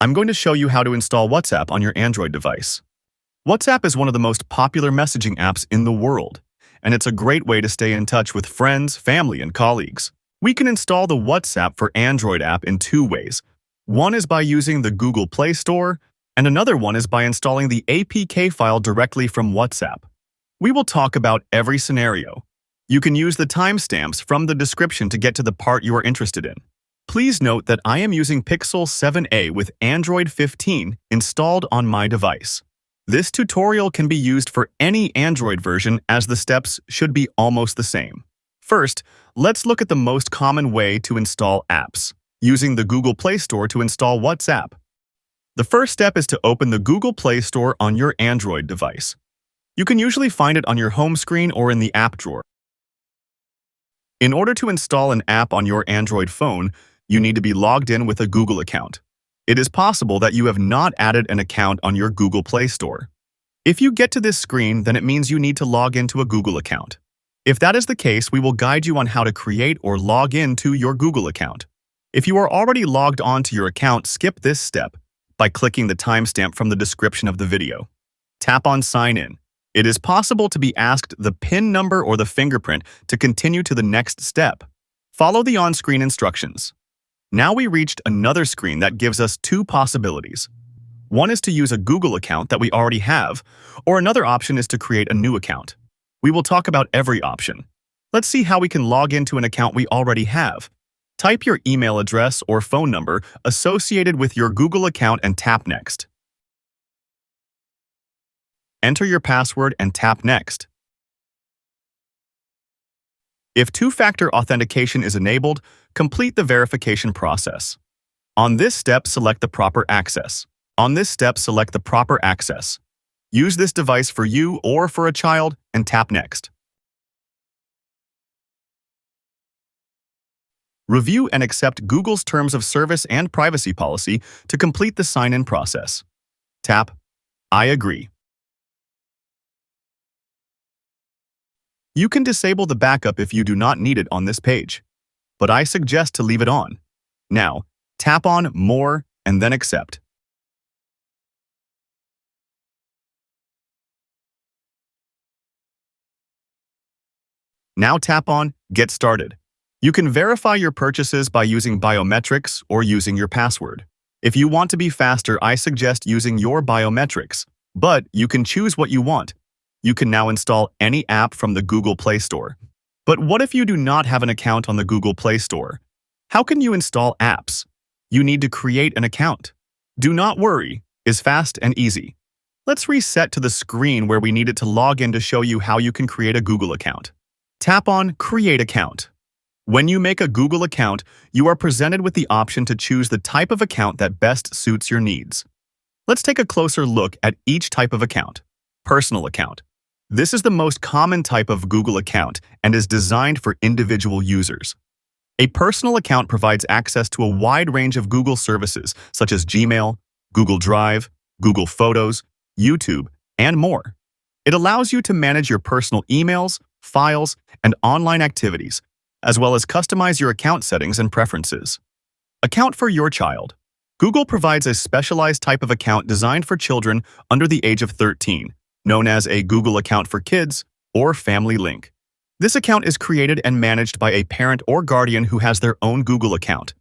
I'm going to show you how to install WhatsApp on your Android device. WhatsApp is one of the most popular messaging apps in the world, and it's a great way to stay in touch with friends, family, and colleagues. We can install the WhatsApp for Android app in two ways. One is by using the Google Play Store, and another one is by installing the APK file directly from WhatsApp. We will talk about every scenario. You can use the timestamps from the description to get to the part you are interested in. Please note that I am using Pixel 7a with Android 15 installed on my device. This tutorial can be used for any Android version as the steps should be almost the same. First, let's look at the most common way to install apps, using the Google Play Store to install WhatsApp. The first step is to open the Google Play Store on your Android device. You can usually find it on your home screen or in the app drawer. In order to install an app on your Android phone, you need to be logged in with a Google account. It is possible that you have not added an account on your Google Play Store. If you get to this screen, then it means you need to log into a Google account. If that is the case, we will guide you on how to create or log into your Google account. If you are already logged on to your account, skip this step by clicking the timestamp from the description of the video. Tap on Sign In. It is possible to be asked the PIN number or the fingerprint to continue to the next step. Follow the on-screen instructions. Now we reached another screen that gives us two possibilities. One is to use a Google account that we already have, or another option is to create a new account. We will talk about every option. Let's see how we can log into an account we already have. Type your email address or phone number associated with your Google account and tap Next. Enter your password and tap Next. If two-factor authentication is enabled, complete the verification process. On this step, select the proper access. Use this device for you or for a child and tap Next. Review and accept Google's Terms of Service and Privacy Policy to complete the sign-in process. Tap I agree. You can disable the backup if you do not need it on this page, but I suggest to leave it on. Now, tap on More and then Accept. Now tap on Get Started. You can verify your purchases by using biometrics or using your password. If you want to be faster, I suggest using your biometrics, but you can choose what you want. You can now install any app from the Google Play Store. But what if you do not have an account on the Google Play Store? How can you install apps? You need to create an account. Do not worry, it's fast and easy. Let's reset to the screen where we needed to log in to show you how you can create a Google account. Tap on Create Account. When you make a Google account, you are presented with the option to choose the type of account that best suits your needs. Let's take a closer look at each type of account. Personal account. This is the most common type of Google account and is designed for individual users. A personal account provides access to a wide range of Google services such as Gmail, Google Drive, Google Photos, YouTube, and more. It allows you to manage your personal emails, files, and online activities, as well as customize your account settings and preferences. Account for your child. Google provides a specialized type of account designed for children under the age of 13, known as a Google account for kids or Family Link. This account is created and managed by a parent or guardian who has their own Google account.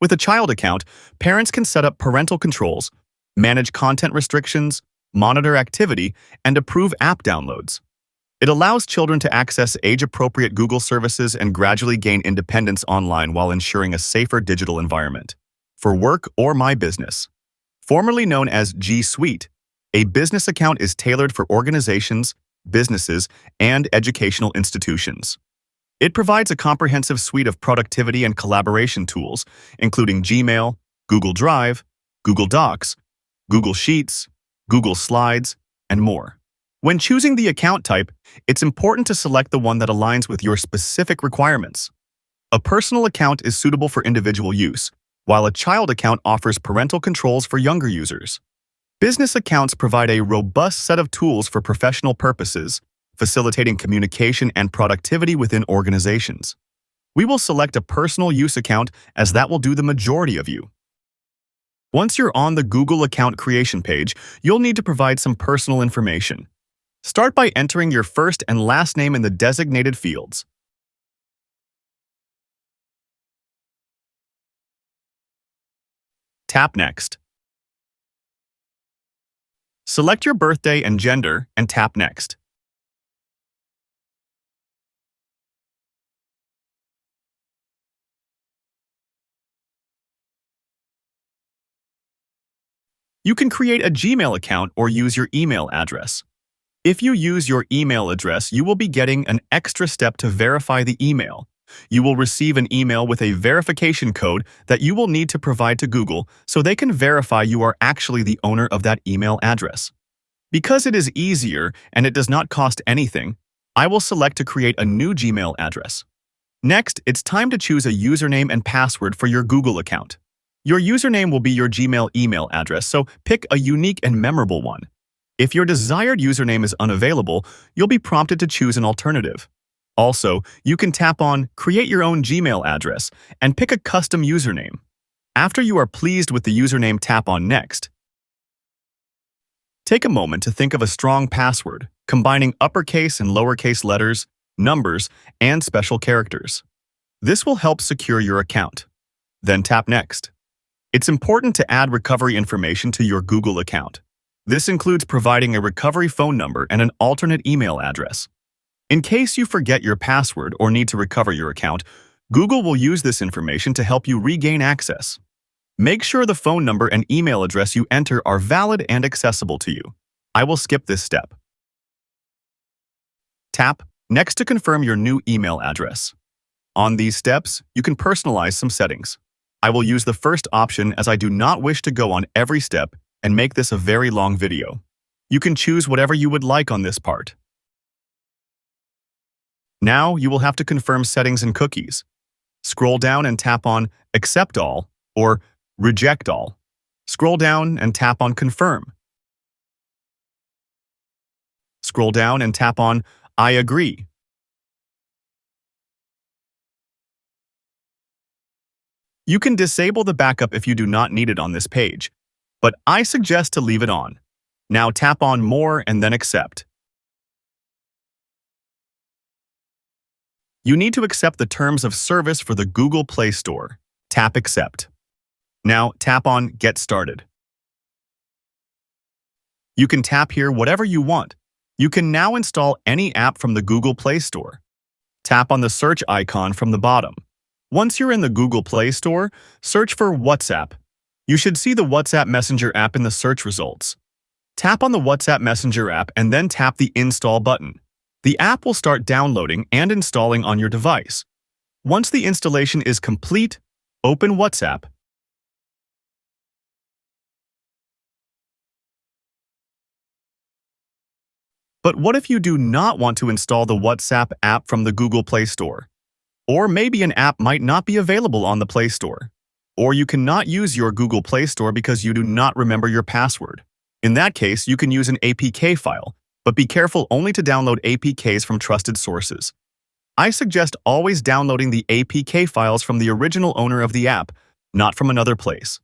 With a child account, parents can set up parental controls, manage content restrictions, monitor activity, and approve app downloads. It allows children to access age-appropriate Google services and gradually gain independence online while ensuring a safer digital environment. For work or My Business. Formerly known as G Suite, a business account is tailored for organizations, businesses, and educational institutions. It provides a comprehensive suite of productivity and collaboration tools, including Gmail, Google Drive, Google Docs, Google Sheets, Google Slides, and more. When choosing the account type, it's important to select the one that aligns with your specific requirements. A personal account is suitable for individual use, while a child account offers parental controls for younger users. Business accounts provide a robust set of tools for professional purposes, facilitating communication and productivity within organizations. We will select a personal use account as that will do the majority of you. Once you're on the Google account creation page, you'll need to provide some personal information. Start by entering your first and last name in the designated fields. Tap Next. Select your birthday and gender and tap Next. You can create a Gmail account or use your email address. If you use your email address, you will be getting an extra step to verify the email. You will receive an email with a verification code that you will need to provide to Google so they can verify you are actually the owner of that email address. Because it is easier and it does not cost anything, I will select to create a new Gmail address. Next, it's time to choose a username and password for your Google account. Your username will be your Gmail email address, so pick a unique and memorable one. If your desired username is unavailable, you'll be prompted to choose an alternative. Also, you can tap on Create Your Own Gmail Address and pick a custom username. After you are pleased with the username, tap on Next. Take a moment to think of a strong password, combining uppercase and lowercase letters, numbers, and special characters. This will help secure your account. Then tap Next. It's important to add recovery information to your Google account. This includes providing a recovery phone number and an alternate email address. In case you forget your password or need to recover your account, Google will use this information to help you regain access. Make sure the phone number and email address you enter are valid and accessible to you. I will skip this step. Tap Next to confirm your new email address. On these steps, you can personalize some settings. I will use the first option as I do not wish to go on every step and make this a very long video. You can choose whatever you would like on this part. Now you will have to confirm settings and cookies. Scroll down and tap on Accept All or Reject All. Scroll down and tap on Confirm. Scroll down and tap on I agree. You can disable the backup if you do not need it on this page, but I suggest to leave it on. Now tap on More and then Accept. You need to accept the terms of service for the Google Play Store. Tap Accept. Now tap on Get Started. You can tap here whatever you want. You can now install any app from the Google Play Store. Tap on the search icon from the bottom. Once you're in the Google Play Store, search for WhatsApp. You should see the WhatsApp Messenger app in the search results. Tap on the WhatsApp Messenger app and then tap the Install button. The app will start downloading and installing on your device. Once the installation is complete, open WhatsApp. But what if you do not want to install the WhatsApp app from the Google Play Store? Or maybe an app might not be available on the Play Store. Or you cannot use your Google Play Store because you do not remember your password. In that case, you can use an APK file, but be careful only to download APKs from trusted sources. I suggest always downloading the APK files from the original owner of the app, not from another place.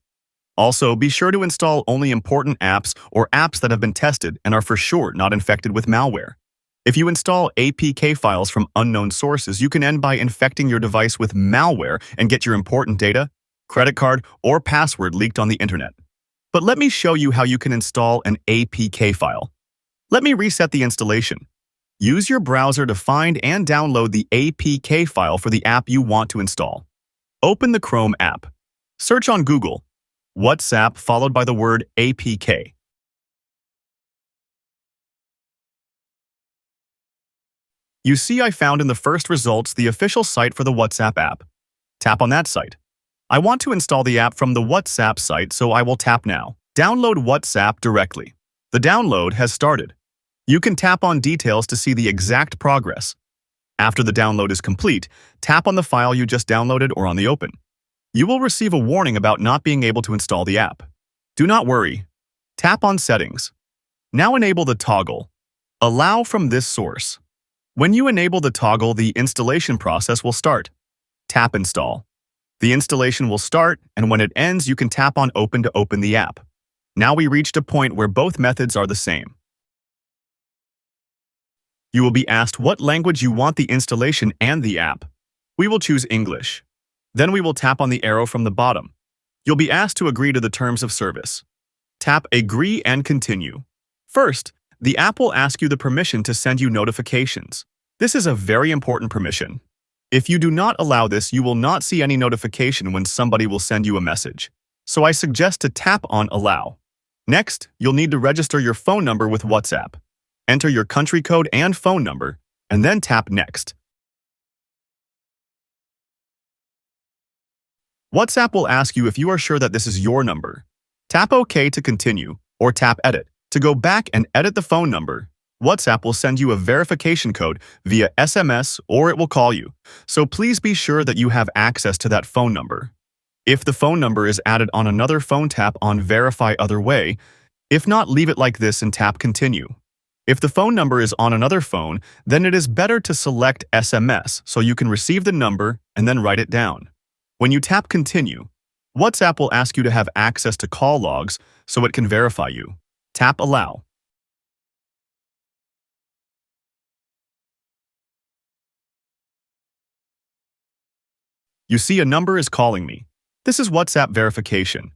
Also, be sure to install only important apps or apps that have been tested and are for sure not infected with malware. If you install APK files from unknown sources, you can end by infecting your device with malware and get your important data, credit card, or password leaked on the internet. But let me show you how you can install an APK file. Let me reset the installation. Use your browser to find and download the APK file for the app you want to install. Open the Chrome app. Search on Google, WhatsApp followed by the word APK. You see I found in the first results the official site for the WhatsApp app. Tap on that site. I want to install the app from the WhatsApp site, so I will tap now. Download WhatsApp directly. The download has started. You can tap on Details to see the exact progress. After the download is complete, tap on the file you just downloaded or on the Open. You will receive a warning about not being able to install the app. Do not worry. Tap on Settings. Now enable the toggle. Allow from this source. When you enable the toggle, the installation process will start. Tap Install. The installation will start, and when it ends, you can tap on Open to open the app. Now we reached a point where both methods are the same. You will be asked what language you want the installation and the app. We will choose English. Then we will tap on the arrow from the bottom. You'll be asked to agree to the terms of service. Tap Agree and Continue. First, the app will ask you the permission to send you notifications. This is a very important permission. If you do not allow this, you will not see any notification when somebody will send you a message. So I suggest to tap on Allow. Next, you'll need to register your phone number with WhatsApp. Enter your country code and phone number, and then tap Next. WhatsApp will ask you if you are sure that this is your number. Tap OK to continue, or tap Edit to go back and edit the phone number. WhatsApp will send you a verification code via SMS or it will call you, so please be sure that you have access to that phone number. If the phone number is added on another phone, tap on Verify Other Way. If not, leave it like this and tap Continue. If the phone number is on another phone, then it is better to select SMS so you can receive the number and then write it down. When you tap Continue, WhatsApp will ask you to have access to call logs so it can verify you. Tap Allow. You see a number is calling me. This is WhatsApp verification.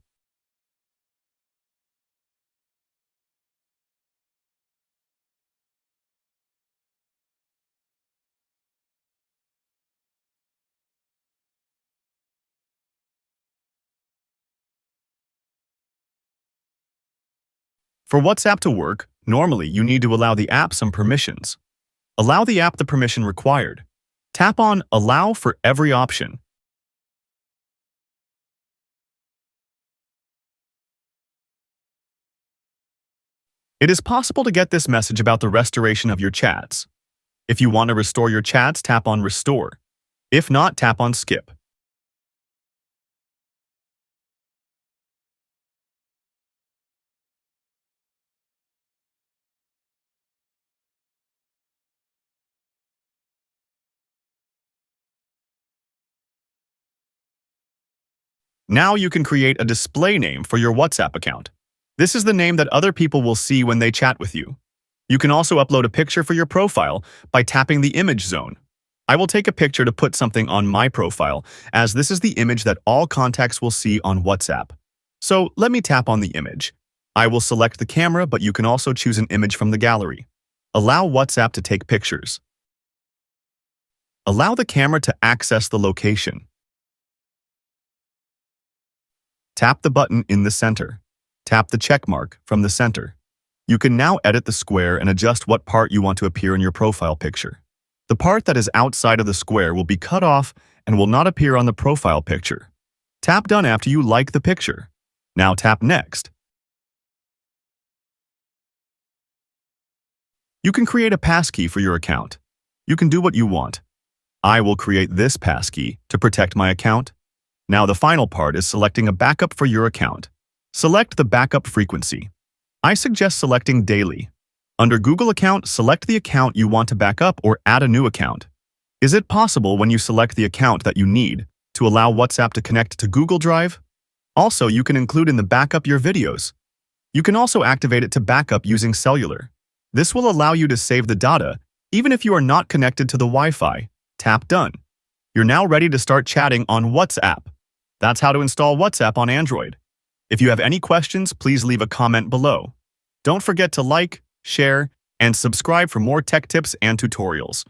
For WhatsApp to work, normally you need to allow the app some permissions. Allow the app the permission required. Tap on Allow for every option. It is possible to get this message about the restoration of your chats. If you want to restore your chats, tap on Restore. If not, tap on Skip. Now you can create a display name for your WhatsApp account. This is the name that other people will see when they chat with you. You can also upload a picture for your profile by tapping the image zone. I will take a picture to put something on my profile, as this is the image that all contacts will see on WhatsApp. So let me tap on the image. I will select the camera, but you can also choose an image from the gallery. Allow WhatsApp to take pictures. Allow the camera to access the location. Tap the button in the center. Tap the check mark from the center. You can now edit the square and adjust what part you want to appear in your profile picture. The part that is outside of the square will be cut off and will not appear on the profile picture. Tap Done after you like the picture. Now tap Next. You can create a passkey for your account. You can do what you want. I will create this passkey to protect my account. Now the final part is selecting a backup for your account. Select the backup frequency. I suggest selecting daily. Under Google account, select the account you want to back up or add a new account. Is it possible when you select the account that you need to allow WhatsApp to connect to Google Drive? Also, you can include in the backup your videos. You can also activate it to backup using cellular. This will allow you to save the data even if you are not connected to the Wi-Fi. Tap Done. You're now ready to start chatting on WhatsApp. That's how to install WhatsApp on Android. If you have any questions, please leave a comment below. Don't forget to like, share, and subscribe for more tech tips and tutorials.